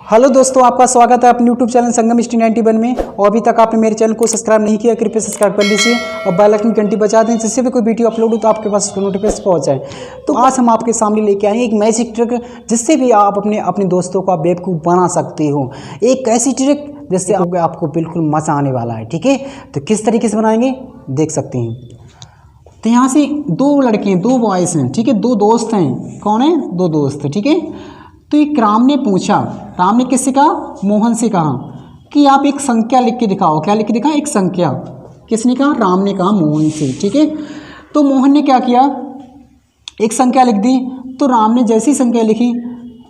Hello दोस्तों, आपका स्वागत है अपने यूट्यूब चैनल संगम हिस्ट्री 91 में। और अभी तक आपने मेरे चैनल को सब्सक्राइब नहीं किया, कृपया सब्सक्राइब कर लीजिए और बेल आइकन की घंटी बजा दें, जिससे भी कोई वीडियो अपलोड हो तो आपके पास उसका नोटिफिकेशन पहुंच जाए। तो आज हम आपके सामने लेके आए हैं एक मैजिक ट्रिक, जिससे भी आप अपने दोस्तों को बेवकूफ़ बना सकते हो। एक ऐसी ट्रिक जिससे आपको बिल्कुल मज़ा आने वाला है। ठीक है, तो किस तरीके से बनाएंगे देख सकते हैं। तो यहाँ से दो लड़के हैं, दो बॉयज़ हैं। ठीक है, दो दोस्त हैं। कौन है? दो दोस्त। ठीक है, तो एक राम ने पूछा, राम ने किससे कहा? मोहन से कहा कि आप एक संख्या लिख के दिखाओ। क्या लिख के दिखा? एक संख्या। किसने कहा? राम ने कहा मोहन से। ठीक है, तो मोहन ने क्या किया? एक संख्या लिख दी। तो राम ने जैसी संख्या लिखी,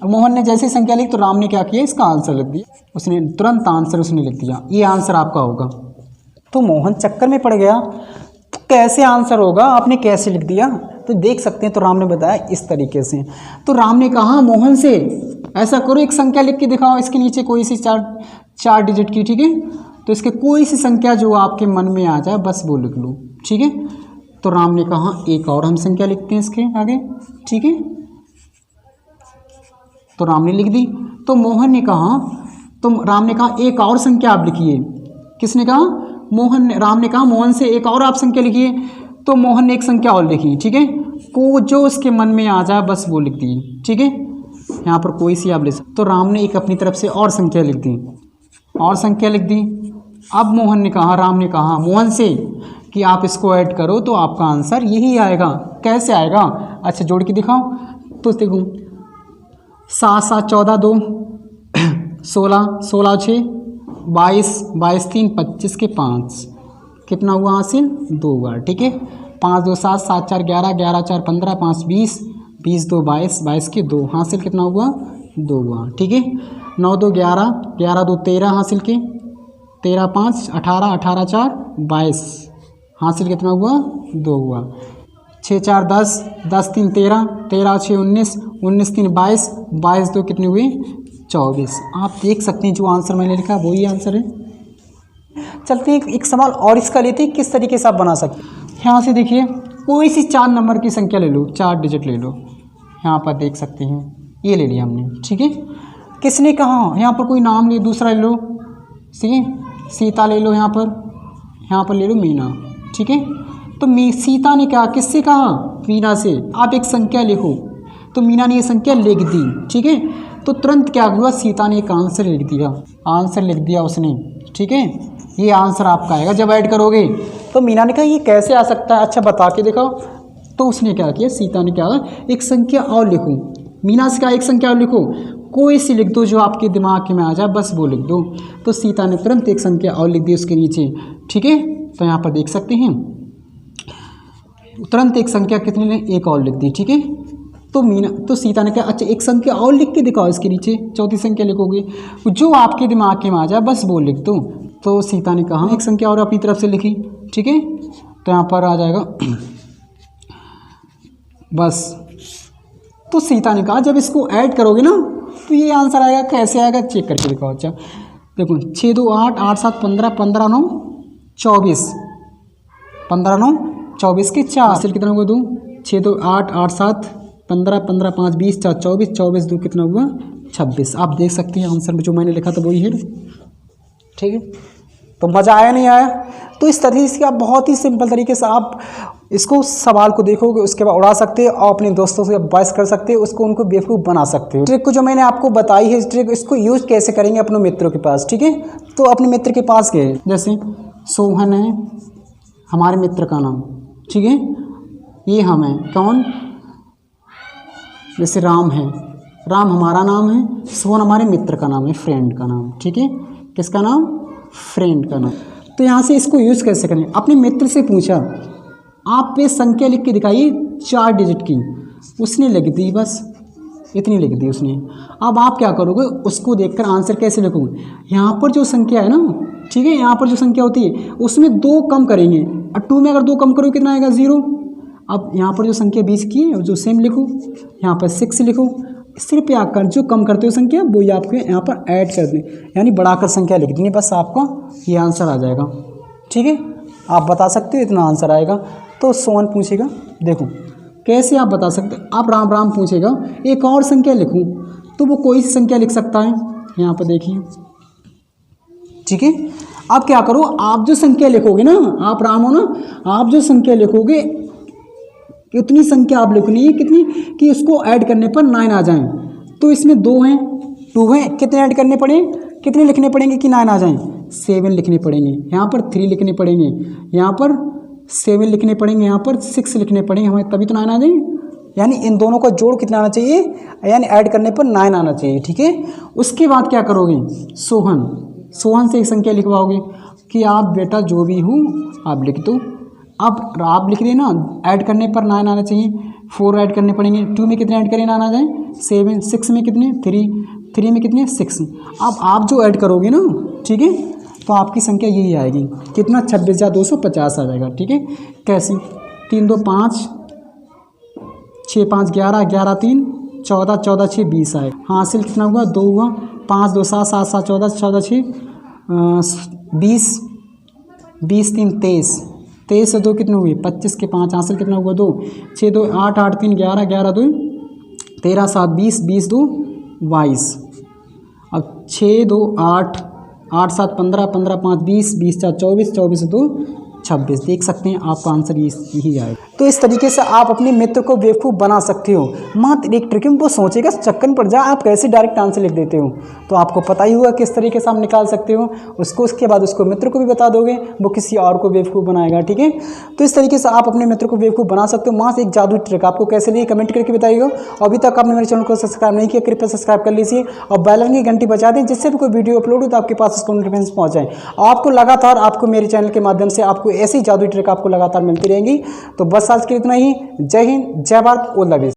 मोहन ने जैसी संख्या लिखी, तो राम ने क्या किया? इसका आंसर लिख दिया। उसने तुरंत आंसर उसने लिख दिया, ये आंसर आपका होगा। तो मोहन चक्कर में पड़ गया, तो कैसे आंसर होगा, आपने कैसे लिख दिया? तो देख सकते हैं। तो राम ने बताया इस तरीके से। तो राम ने कहा मोहन से, ऐसा करो एक संख्या लिख के दिखाओ, इसके नीचे कोई सी चार डिजिट की। ठीक है, तो इसके कोई सी संख्या जो आपके मन में आ जाए बस वो लिख लो। ठीक है, तो राम ने कहा एक और हम संख्या लिखते हैं इसके आगे। ठीक है, तो राम ने लिख दी। तो मोहन ने कहा, तो राम ने कहा एक और संख्या आप लिखिए। किसने कहा? मोहन ने। राम ने कहा मोहन से एक और आप संख्या लिखिए। तो मोहन ने एक संख्या और लिखी। ठीक है, को जो उसके मन में आ जाए बस वो लिख दी। ठीक है, यहाँ पर कोई सी आप ले सकते। तो राम ने एक अपनी तरफ से और संख्या लिख दी, और संख्या लिख दी। अब मोहन ने कहा, राम ने कहा मोहन से कि आप इसको ऐड करो तो आपका आंसर यही आएगा। कैसे आएगा? अच्छा जोड़ के दिखाओ। तो देखो, 7 7 14 2 16 16 6 22 22 3 25 के 5 कितना हुआ हासिल? 2 हुआ। ठीक है, 5 2 7 7 4 11 11 4 15 5 20 20 2 22 22 के 2 हासिल कितना हुआ? 2 हुआ। ठीक है, 9 2 11 11 2 13 हासिल के 13 5 18 18 4 22 हासिल कितना हुआ? 2 हुआ। 6 4 10 10 3 13 13 6 19 19 3 22 22 2 कितने हुए? 24। आप देख सकते हैं जो आंसर मैंने लिखा वही आंसर है। चलते हैं एक सवाल और इसका लेते हैं, किस तरीके से आप बना सकते हैं। यहाँ से देखिए, कोई सी 4 नंबर की संख्या ले लो, 4 डिजिट ले लो। यहाँ पर देख सकते हैं, ये ले लिया हमने। ठीक है, किसने कहा? यहाँ पर कोई नाम ले, दूसरा ले लो। सीता ले लो, यहाँ पर ले लो मीना। ठीक है, तो सीता ने क्या किससे कहा? मीना से आप एक संख्या लिखो। तो मीना ने ये संख्या लिख दी। ठीक है, तो तुरंत क्या हुआ? सीता ने एक आंसर लिख दिया। आंसर लिख दिया उसने। ठीक है, ये आंसर आपका आएगा जब ऐड करोगे। तो मीना ने कहा ये कैसे आ सकता है, अच्छा बता के दिखाओ। तो उसने क्या किया? सीता ने क्या कहा? एक संख्या और लिखो। मीना से कहा एक संख्या और लिखो, कोई सी लिख दो जो आपके दिमाग में आ जाए बस वो लिख दो। तो सीता ने तुरंत एक संख्या और लिख दी उसके नीचे। ठीक है, तो यहाँ पर देख सकते हैं तुरंत एक संख्या कितनी ने? एक और लिख दी। ठीक है, तो सीता ने कहा अच्छा एक संख्या और लिख के दिखाओ इसके नीचे, चौथी संख्या लिखोगे, जो आपके दिमाग में आ जाए बस वो लिख दो। तो सीता ने कहा एक संख्या और अपनी तरफ से लिखी। ठीक है, तो यहाँ पर आ जाएगा बस। तो सीता ने कहा जब इसको ऐड करोगे ना तो ये आंसर आएगा। कैसे आएगा चेक करके दिखाओ। अच्छा देखो, 6 2 8 8 7 15 15 9 24 15 9 24 के 4 हासिल कितना हुआ? 2 6 2 8 8 7 15 15 5 20 4 24 24 2 कितना हुआ? 26। आप देख सकते हैं आंसर में जो मैंने लिखा था वही है। ठीक है, तो मज़ा आया नहीं आया? तो इस तरीके से आप बहुत ही सिंपल तरीके से आप इसको सवाल को देखोगे, उसके बाद उड़ा सकते हो और अपने दोस्तों से बहस कर सकते हो, उसको उनको बेवकूफ़ बना सकते हो। ट्रिक को जो मैंने आपको बताई है, इस ट्रिक इसको यूज़ कैसे करेंगे अपने मित्रों के पास। ठीक है, तो अपने मित्र के पास गए, जैसे सोहन है हमारे मित्र का नाम। ठीक है, ये हम हैं कौन? जैसे राम है, राम हमारा नाम है, सोहन हमारे मित्र का नाम है, फ्रेंड का नाम। ठीक है, किसका नाम? फ्रेंड का नाम। तो यहाँ से इसको यूज़ कैसे करें? अपने मित्र से पूछा आप पे संख्या लिख के दिखाइए 4 डिजिट की। उसने लिख दी, बस इतनी लिख दी उसने। अब आप क्या करोगे? उसको देखकर आंसर कैसे लिखोगे? यहाँ पर जो संख्या है ना, ठीक है, यहाँ पर जो संख्या होती है उसमें 2 कम करेंगे, और 2 में अगर 2 कम करोगे कितना आएगा? 0। अब यहाँ पर जो संख्या 20 की है जो सेम लिखो, यहाँ पर 6 लिखो। सिर्फ आकर जो कम करते हो संख्या वही आपके यहाँ पर ऐड कर दें, यानी बढ़ाकर संख्या लिख देंगे, बस आपका ये आंसर आ जाएगा। ठीक है, आप बता सकते हो इतना आंसर आएगा। तो सोहन पूछेगा देखो कैसे आप बता सकते? आप राम राम पूछेगा एक और संख्या लिखूं, तो वो कोई सी संख्या लिख सकता है। यहाँ पर देखिए, ठीक है। अब क्या करो, आप जो संख्या लिखोगे ना, आप राम हो ना, आप जो संख्या लिखोगे उतनी संख्या आप लिखनी है, कितनी कि उसको ऐड करने पर 9 आ जाएं। तो इसमें 2 हैं, 2 हैं, कितने ऐड करने पड़े, कितने लिखने पड़ेंगे कि 9 आ जाएं? 7 लिखने पड़ेंगे, यहाँ पर 3 लिखने पड़ेंगे, यहाँ पर 7 लिखने पड़ेंगे, यहाँ पर 6 लिखने पड़ेंगे हमें, तभी तो 9 आ जाएंगे। यानी इन दोनों का जोड़ कितना आना चाहिए, यानी ऐड करने पर 9 आना चाहिए, ठीक है। उसके बाद क्या करोगे, सोहन से एक संख्या लिखवाओगे कि आप बेटा जो भी हूँ आप लिख दो। अब आप लिख रहे ना, ऐड करने पर 9 आना चाहिए, 4 ऐड करने पड़ेंगे, 2 में कितने ऐड करें 9 आ जाए, 7, 6 में कितने 3 में कितने 6। अब आप जो ऐड करोगे ना, ठीक है, तो आपकी संख्या यही आएगी, कितना 26,250 आ जाएगा, ठीक है। कैसे, 3 2 5, 6 5 11, 11 3 14, 14 6 20 आए। हासिल कितना हुआ, 2 हुआ, 5 2 7, 7 7 14, 14 6 20, 20 3 23, 23 से 2 कितने हुए 25 के 5, हासिल कितना हुआ 2, 6 2 8, 8 3 11, 11 2 13, 7 20, 20 2 22। अब 6 2 8, 8 7 15, 15 5 20, 20 4 24, 24 2 26। देख सकते हैं आपका आंसर यही आएगा। तो इस तरीके से आप अपने मित्र को बेवकूफ़ बना सकते हो। मात्र एक ट्रिक में वो सोचेगा, चक्कर पर जा आप कैसे डायरेक्ट आंसर लिख देते हो, तो आपको पता ही हुआ किस तरीके से आप निकाल सकते हो उसको। उसके बाद उसको मित्र को भी बता दोगे, वो किसी और को बेवकूफ़ बनाएगा, ठीक है। तो इस तरीके से आप अपने मित्र को बेवकूफ़ बना सकते हो। मात्र एक जादू ट्रिक, आपको कैसे लिए कमेंट करके बताइएगा। अभी तक आपने मेरे चैनल को सब्सक्राइब नहीं किया, कृपया सब्सक्राइब कर लीजिए और बेल आइकन की घंटी बजा दें, जिससे भी कोई वीडियो अपलोड हो तो आपके पास उसको नोटिफिकेशन पहुंच जाए। आपको लगातार आपको मेरे चैनल के माध्यम से आपको ऐसी जादू ट्रिक आपको लगातार मिलती रहेंगी। तो बस आज के लिए इतना ही। जय हिंद, जय भारत, ऑल द बेस्ट।